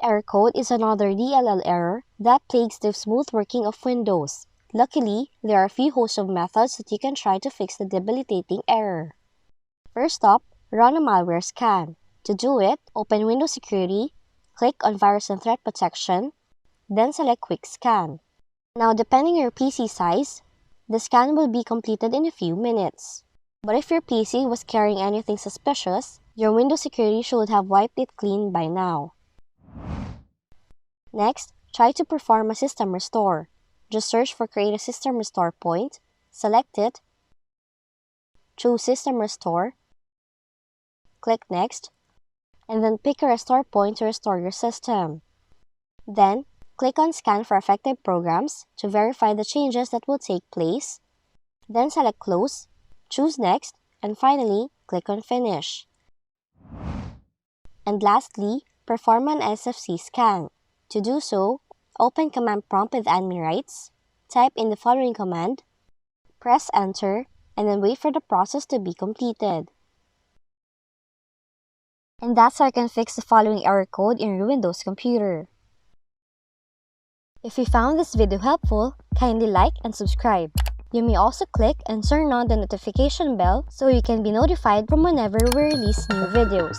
error code is another DLL error that plagues the smooth working of Windows. Luckily, there are a few hosts of methods that you can try to fix the debilitating error. First up, run a malware scan. To do it, open Windows Security, click on Virus and Threat Protection, then select Quick Scan. Now, depending on your PC size, the scan will be completed in a few minutes. But if your PC was carrying anything suspicious, your Windows Security should have wiped it clean by now. Next, try to perform a system restore. Just search for Create a System Restore Point, select it, choose System Restore, click Next, and then pick a restore point to restore your system. Then, click on Scan for affected programs to verify the changes that will take place. Then select Close, choose Next, and finally, click on Finish. And lastly, perform an SFC scan. To do so, open Command Prompt with admin rights, type in the following command, press Enter, and then wait for the process to be completed. And that's how you can fix the following error code in your Windows computer. If you found this video helpful, kindly like and subscribe. You may also click and turn on the notification bell so you can be notified from whenever we release new videos.